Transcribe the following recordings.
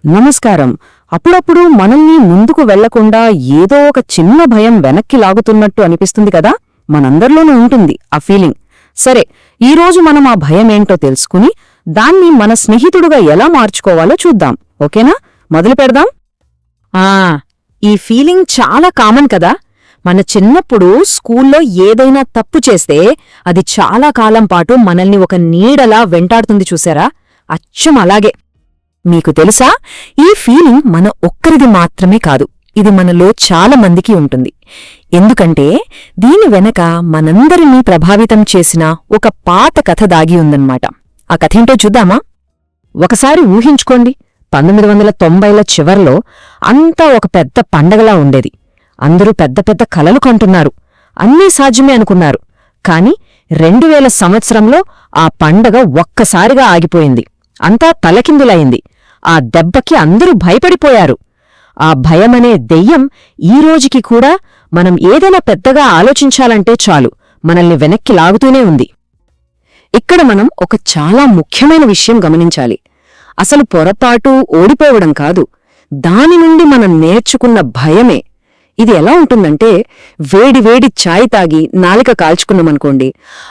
నమస్కారం. అప్పుడప్పుడు మనల్ని ముందుకు వెళ్లకుండా ఏదో ఒక చిన్న భయం వెనక్కి లాగుతున్నట్టు అనిపిస్తుంది కదా. మనందరిలోనూ ఉంటుంది ఆ ఫీలింగ్. సరే, ఈరోజు మనం ఆ భయమేంటో తెలుసుకుని దాన్ని మన స్నేహితుడుగా ఎలా మార్చుకోవాలో చూద్దాం. ఓకేనా? మొదలు పెడదాం. ఈ ఫీలింగ్ చాలా కామన్ కదా. మన చిన్నప్పుడు స్కూల్లో ఏదైనా తప్పు చేస్తే అది చాలా కాలం పాటు మనల్ని ఒక నీడలా వెంటాడుతుంది చూసారా? అచ్చం అలాగే. మీకు తెలుసా, ఈ ఫీలింగ్ మన ఒక్కరిది మాత్రమే కాదు, ఇది మనలో చాలా మందికి ఉంటుంది. ఎందుకంటే దీని వెనక మనందరినీ ప్రభావితం చేసిన ఒక పాత కథ దాగి ఉందన్నమాట. ఆ కథేంటో చూద్దామా? ఒకసారి ఊహించుకోండి, 1990ల చివర్లో అంతా ఒక పెద్ద పండగలా ఉండేది. అందరూ పెద్ద పెద్ద కలలు కంటున్నారు, అన్నీ సాధ్యమే అనుకున్నారు. కాని 2000 సంవత్సరంలో ఆ పండగ ఒక్కసారిగా ఆగిపోయింది. అంతా తలకిందులయింది. ఆ దెబ్బకి అందరూ భయపడిపోయారు. ఆ భయమనే దెయ్యం ఈ రోజుకి కూడా మనం ఏదైనా పెద్దగా ఆలోచించాలంటే చాలు మనల్ని వెనక్కి లాగుతూనే ఉంది. ఇక్కడ మనం ఒక చాలా ముఖ్యమైన విషయం గమనించాలి. అసలు పొరపాటు ఓడిపోవడం కాదు, దాని నుండి మనం నేర్చుకున్న భయమే. ఇది ఎలా ఉంటుందంటే, వేడివేడి ఛాయ్ తాగి నాలిక కాల్చుకున్నామనుకోండి,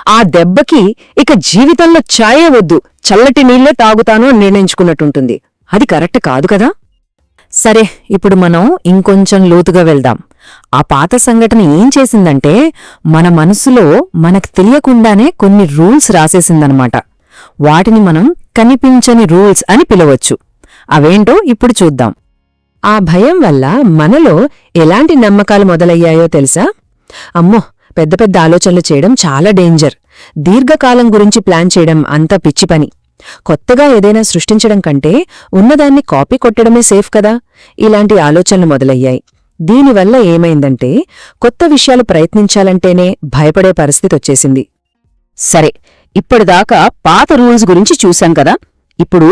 ఆ దెబ్బకి ఇక జీవితంలో ఛాయే వద్దు, చల్లటి నీళ్లే తాగుతాను అని నిర్ణయించుకున్నట్టుంటుంది. అది కరెక్ట్ కాదు కదా. సరే, ఇప్పుడు మనం ఇంకొంచెం లోతుగా వెళ్దాం. ఆ పాత సంఘటన ఏం చేసిందంటే, మన మనసులో మనకు తెలియకుండానే కొన్ని రూల్స్ రాసేసిందనమాట. వాటిని మనం కనిపించని రూల్స్ అని పిలవచ్చు. అవేంటో ఇప్పుడు చూద్దాం. ఆ భయం వల్ల మనలో ఎలాంటి నమ్మకాలు మొదలయ్యాయో తెలుసా? అమ్మో, పెద్ద పెద్ద ఆలోచనలు చేయడం చాలా డేంజర్, దీర్ఘకాలం గురించి ప్లాన్ చేయడం అంత పిచ్చి పని, కొత్తగా ఏదైనా సృష్టించడం కంటే ఉన్నదాన్ని కాపీ కొట్టడమే సేఫ్ కదా, ఇలాంటి ఆలోచనలు మొదలయ్యాయి. దీనివల్ల ఏమైందంటే, కొత్త విషయాలు ప్రయత్నించాలంటేనే భయపడే పరిస్థితొచ్చేసింది. సరే, ఇప్పటిదాకా పాత రూల్స్ గురించి చూశాం కదా. ఇప్పుడు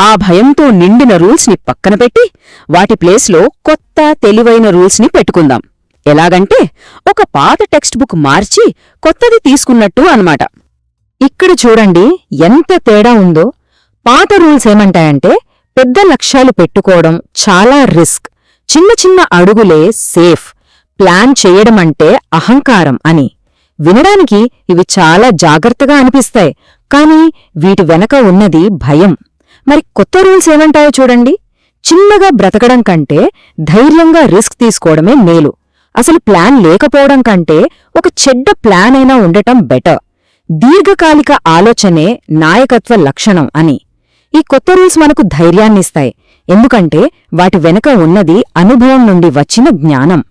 ఆ భయంతో నిండిన రూల్స్ని పక్కన పెట్టి వాటి ప్లేస్లో కొత్త తెలివైన రూల్స్ని పెట్టుకుందాం. ఎలాగంటే, ఒక పాత టెక్స్ట్ బుక్ మార్చి కొత్తది తీసుకున్నట్టు అన్నమాట. ఇక్కడ చూడండి ఎంత తేడా ఉందో. పాత రూల్స్ ఏమంటాయంటే, పెద్ద లక్ష్యాలు పెట్టుకోవడం చాలా రిస్క్, చిన్న చిన్న అడుగులే సేఫ్, ప్లాన్ చేయడమంటే అహంకారం అని. వినడానికి ఇవి చాలా జాగ్రత్తగా అనిపిస్తాయి, కానీ వీటి వెనక ఉన్నది భయం. మరి కొత్త రూల్స్ ఏమంటాయో చూడండి. చిన్నగా బ్రతకడం కంటే ధైర్యంగా రిస్క్ తీసుకోవడమే మేలు. అసలు ప్లాన్ లేకపోవడం కంటే ఒక చెడ్డ ప్లాన్ అయినా ఉండటం బెటర్. దీర్ఘకాలిక ఆలోచనే నాయకత్వ లక్షణం అని. ఈ కొత్త రూల్స్ మనకు ధైర్యాన్నిస్తాయి, ఎందుకంటే వాటి వెనుక ఉన్నది అనుభవం నుండి వచ్చిన జ్ఞానం.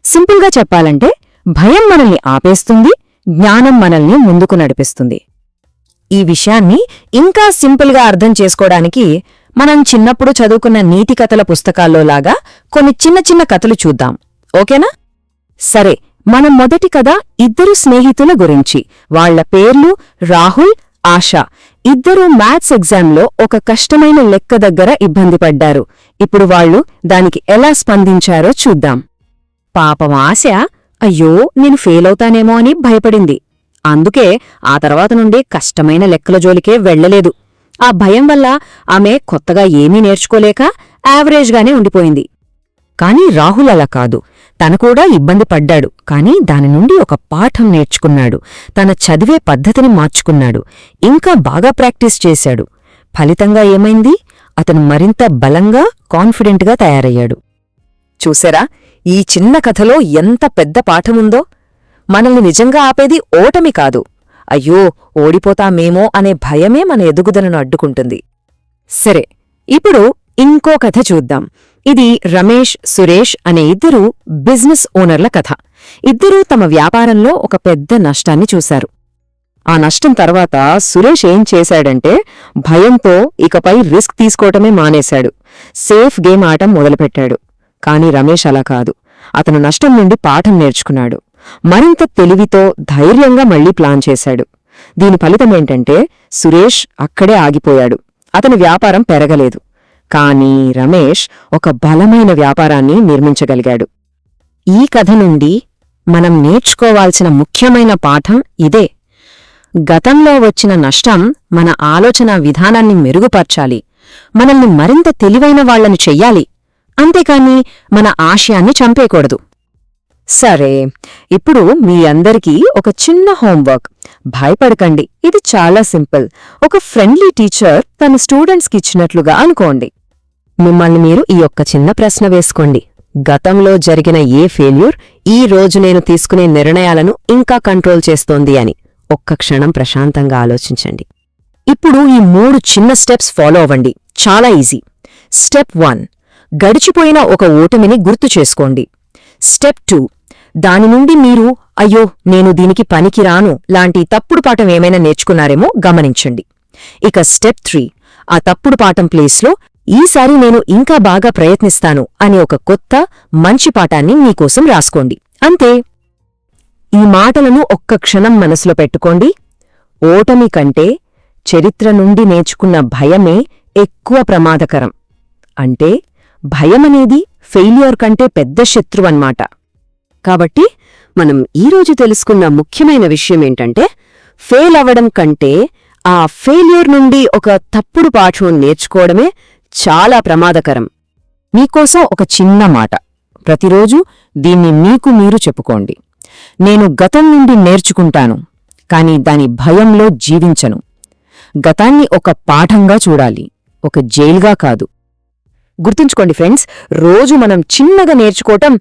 సింపుల్గా చెప్పాలంటే, భయం మనల్ని ఆపేస్తుంది, జ్ఞానం మనల్ని ముందుకు నడిపిస్తుంది. ఈ విషయాన్ని ఇంకా సింపుల్గా అర్థం చేసుకోవడానికి మనం చిన్నప్పుడు చదువుకున్న నీతి కథల పుస్తకాల్లోలాగా కొన్ని చిన్న చిన్న కథలు చూద్దాం. ఓకేనా? సరే, మన మొదటి కథ ఇద్దరు స్నేహితుల గురించి. వాళ్ల పేర్లు రాహుల్, ఆశా. ఇద్దరూ మ్యాథ్స్ ఎగ్జామ్లో ఒక కష్టమైన లెక్క దగ్గర ఇబ్బంది పడ్డారు. ఇప్పుడు వాళ్లు దానికి ఎలా స్పందించారో చూద్దాం. పాపం ఆశ, అయ్యో నేను ఫెయిలవుతానేమో అని భయపడింది. అందుకే ఆ తర్వాత నుండి కష్టమైన లెక్కల జోలికే వెళ్లలేదు. ఆ భయం వల్ల ఆమె కొత్తగా ఏమీ నేర్చుకోలేక యావరేజ్గానే ఉండిపోయింది. కాని రాహుల్ అలా కాదు. తను కూడా ఇబ్బంది పడ్డాడు, కాని దాని నుండి ఒక పాఠం నేర్చుకున్నాడు. తన చదివే పద్ధతిని మార్చుకున్నాడు, ఇంకా బాగా ప్రాక్టీస్ చేశాడు. ఫలితంగా ఏమైంది? అతను మరింత బలంగా, కాన్ఫిడెంట్గా తయారయ్యాడు. చూసారా, ఈ చిన్న కథలో ఎంత పెద్ద పాఠముందో. మనల్ని నిజంగా ఆపేది ఓటమి కాదు, అయ్యో ఓడిపోతామేమో అనే భయమే మన ఎదుగుదలను అడ్డుకుంటుంది. సరే, ఇప్పుడు ఇంకో కథ చూద్దాం. ఇది రమేష్, సురేష్ అనే ఇద్దరు బిజినెస్ ఓనర్ల కథ. ఇద్దరూ తమ వ్యాపారంలో ఒక పెద్ద నష్టాన్ని చూశారు. ఆ నష్టం తర్వాత సురేష్ ఏం చేశాడంటే, భయంతో ఇకపై రిస్క్ తీసుకోవటమే మానేశాడు. సేఫ్ గేమ్ ఆటం మొదలుపెట్టాడు. కాని రమేష్ అలా కాదు. అతను నష్టం నుండి పాఠం నేర్చుకున్నాడు. మరింత తెలివితో, ధైర్యంగా మళ్లీ ప్లాన్ చేశాడు. దీని ఫలితమేంటంటే, సురేష్ అక్కడే ఆగిపోయాడు. అతని వ్యాపారం పెరగలేదు. కానీ రమేష్ ఒక బలమైన వ్యాపారాన్ని నిర్మించగలిగాడు. ఈ కథ నుండి మనం నేర్చుకోవాల్సిన ముఖ్యమైన పాఠం ఇదే. గతంలో వచ్చిన నష్టం మన ఆలోచన విధానాన్ని మెరుగుపర్చాలి, మనల్ని మరింత తెలివైన వాళ్లని చెయ్యాలి, అంతేకాని మన ఆశయాన్ని చంపేయకూడదు. సరే, ఇప్పుడు మీ అందరికీ ఒక చిన్న హోంవర్క్. భయపడకండి, ఇది చాలా సింపుల్. ఒక ఫ్రెండ్లీ టీచర్ తన స్టూడెంట్స్కి ఇచ్చినట్లుగా అనుకోండి. మిమ్మల్ని మీరు ఈ ఒక్క చిన్న ప్రశ్న వేసుకోండి. గతంలో జరిగిన ఏ ఫెయిల్యూర్ ఈ రోజు నేను తీసుకునే నిర్ణయాలను ఇంకా కంట్రోల్ చేస్తోంది అని ఒక్క క్షణం ప్రశాంతంగా ఆలోచించండి. ఇప్పుడు ఈ 3 చిన్న స్టెప్స్ ఫాలో అవ్వండి. చాలా ఈజీ. స్టెప్ 1, గడిచిపోయిన ఒక ఓటమిని గుర్తు చేసుకోండి. స్టెప్ 2, దాని నుండి మీరు అయ్యో నేను దీనికి పనికిరాను లాంటి తప్పుడు పాఠం ఏమైనా నేర్చుకున్నారేమో గమనించండి. ఇక స్టెప్ 3, ఆ తప్పుడు పాఠం ప్లేస్లో ఈసారి నేను ఇంకా బాగా ప్రయత్నిస్తాను అని ఒక కొత్త మంచి పాఠాన్ని మీకోసం రాసుకోండి. అంతే. ఈ మాటలను ఒక్క క్షణం మనసులో పెట్టుకోండి. ఓటమి కంటే చరిత్ర నుండి నేర్చుకున్న భయమే ఎక్కువ ప్రమాదకరం. అంటే భయమనేది ఫెయిల్యూర్ కంటే పెద్ద శత్రువన్నమాట. కాబట్టి మనం ఈరోజు తెలుసుకున్న ముఖ్యమైన విషయమేంటంటే, ఫెయిల్ అవ్వడం కంటే ఆ ఫెయిల్యూర్ నుండి ఒక తప్పుడు పాఠం నేర్చుకోవడమే చాలా ప్రమాదకరం. మీకోసం ఒక చిన్న మాట. ప్రతిరోజు దీన్ని మీకు మీరు చెప్పుకోండి. నేను గతం నుండి నేర్చుకుంటాను, కాని దాని భయంలో జీవించను. గతాన్ని ఒక పాఠంగా చూడాలి, ఒక జైల్గా కాదు. గుర్తుంచుకోండి ఫ్రెండ్స్, రోజు మనం చిన్నగా నేర్చుకోవటం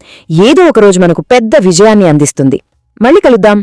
ఏదో ఒకరోజు మనకు పెద్ద విజయాన్ని అందిస్తుంది. మళ్ళీ కలుద్దాం.